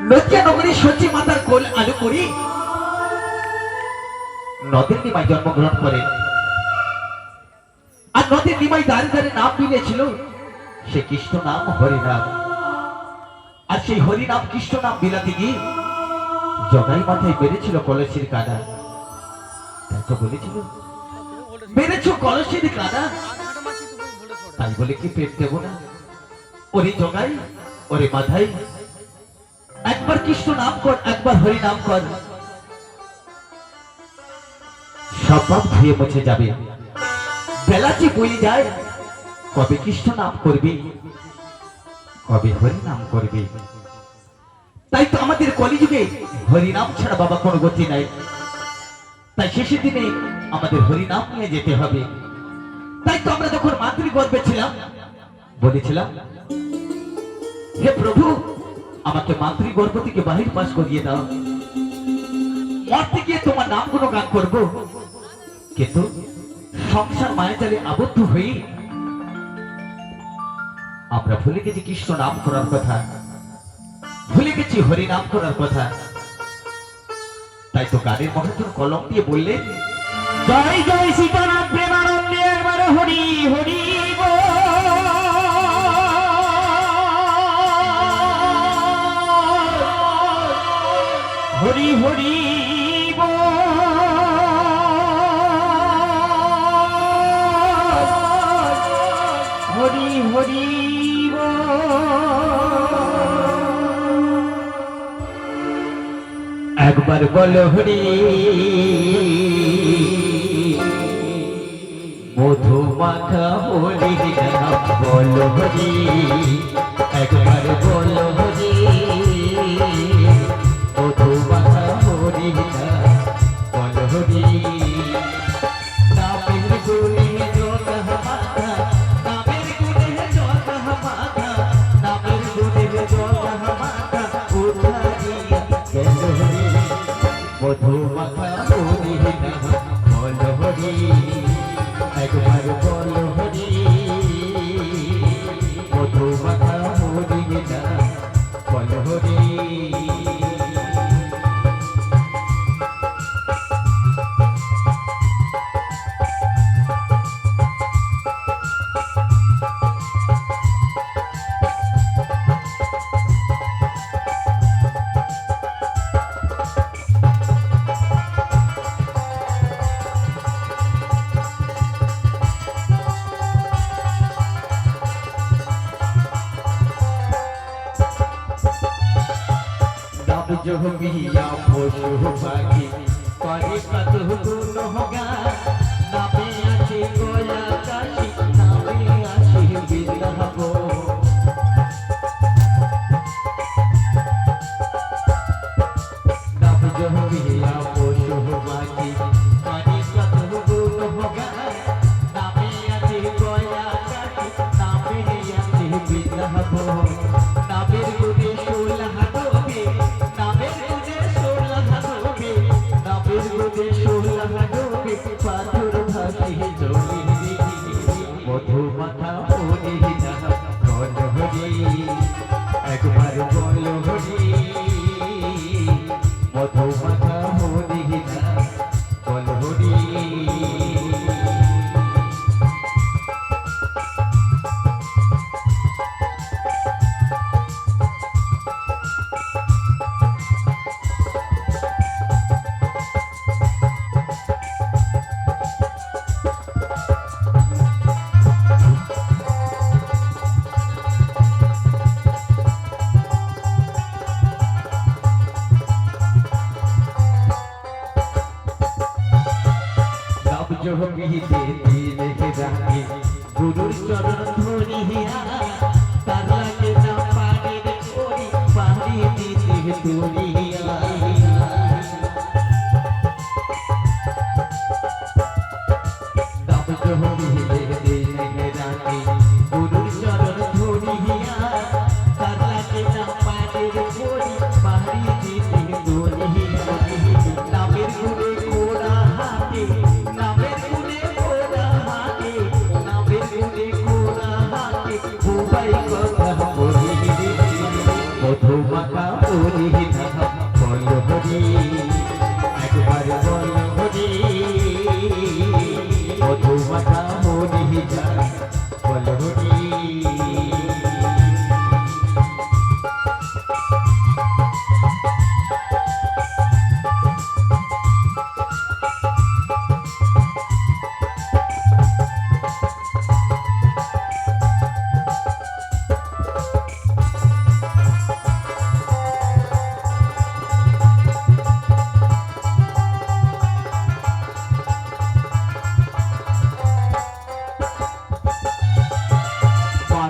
লজ্জা নগরী সচি মাতার কোল আলু করি নদের নিমায় জন্মগ্রহণ করেন। আর নদের নিমায় দাঁড়ে দাঁড়ে নাম মিলেছিল সে কৃষ্ণ নাম হরিনাম। আর সেই হরিনাম কৃষ্ণ নাম বিলাতে গিয়ে জগাই মাথায় বেড়েছিল কলসির কাদা। তাই তো বলেছিল বেড়েছ কলসির কাদা, তাই বলে কি পেট দেব না? ওরে জগাই, ওরে মাথায় একবার কৃষ্ণ নাম কর, একবার হরি নাম কর, সব পাপ ধুয়ে মুছে যাবে। বেলা যে বয়ে যায়, কবে কৃষ্ণ নাম করবি, কবে হরি নাম করবি। তাই তো আমাদের কলিযুগে হরি নাম ছাড়া বাবা কোনো গতি নাই। তাই শেষের দিনে আমাদের হরি নাম নিয়ে যেতে হবে। তাই তো আমরা যখন মাতৃগর্ভে ছিলাম বলেছিলাম, হে প্রভু আমাকে মাতৃগর্ভ থেকে বাহির পাশ করিয়ে দাও, মরতে গিয়ে তোমার নাম গুলো গান করবো। কিন্তু সংসার মায়াজালে আবদ্ধ হয়ে আমরা ভুলে গেছি কৃষ্ণ নাম করার কথা, ভুলে গেছি হরি নাম করার কথা। তাই তো গানের মহাজন কলম দিয়ে বললেন, জয় জয় সীতারাম প্রেমানন্দে একবার হরি হরি হরি হরি হরি হরি একবার বলো হরি মধু মাখা হরি নাম বলো হরি, একবার বলো হরি মধু মাখা হরি নাম বলো হরি। নামের গুণে জগা মাথা, নামের গুণে জগা মাথা, নামের গুণে জগা মাথা উঠারিয়া গেল হরি মধু মাখা হরি নাম বলো হরি, একবার বলো হরি মধু মাখা হরি নাম বলো হরি। जो बिया पशु पाखी करे कत गुण होगा, नामे आछे गोया काशी, नामे आछे बिरहबो। नाम जो बिया पशु पाखी करे कत गुण होगा, नामे आछे गोया काशी, नामे आछे बिरहबो। नामेर गुणे सोलह पाथर भाषी चली मधु माथा हरि नाम बलो हरि, একবার বলো হরি মধু মাথা হরি নাম বলো হরি। जो बिहिते दिले रागे गुरुर चरण धरिया, तार लागे ना पानी रे ओरी पानी दिते दुनिया। जो बिहिते दिले रागे गुरुर चरण धरिया, तार लागे ना पानी रे ओरी पानी दिते दुनिया। नामेर गुणे कोड़ा हाथे, नामेर गुणे कोड़ा हाथे, नामेर गुणे कोड़ा हाथे, बुबाई কথা বলি মধু মাখা হরি নাম বল হরি একবার বল হরি মধু মাখা হরি নাম বল হরি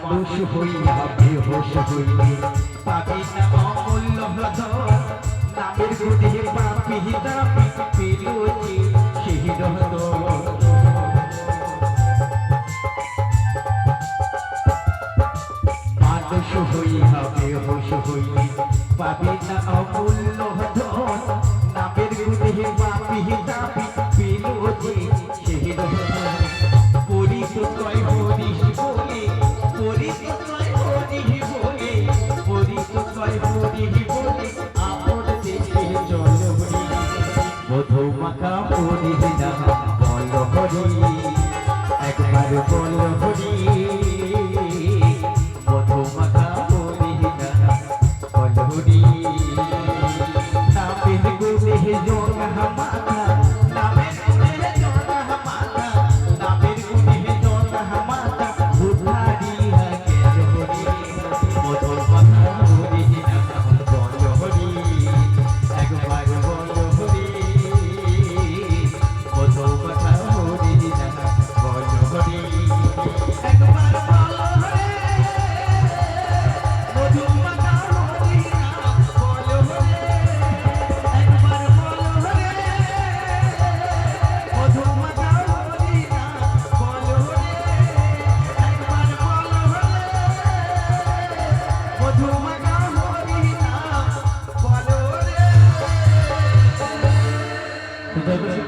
মানুষ হইয়া বেহোশ হইলে পাবি না অমূল্য ধন নামের গুণে পাপি দাবি পেলুছি সেই রহত মানুষ হইয়া বেহোশ হইলে পাবি না অমূল্য ধন নামের গুণে পাপি দাবি পেলুছি সেই রহত পরিচয় হরিশ বলে পরিচয় হরিশ বলে পরিচয় হরিশ বলে আপন দেশে চল হরি মধু মাখা হরিশ নাম বল হরি একবার বল হরি মধু মাখা হরিশ নাম বল হরি নামের গুণে জোড়া মাথা নামের গুণে জোড়া মাথা নামের গুণে জোড়া মাথা উদ্ধারিয়া গেল হরি মধু মাখা হরিশ নাম বল হরি একবার বল হরি মধু মাখা হরিশ নাম বল হরি একবার বল হরি মধু মাখা হরিশ নাম বল হরি একবার বল হরি মধু মাখা হরিশ নাম বল হরি একবার বল হরি মধু মাখা হরিশ নাম বল হরি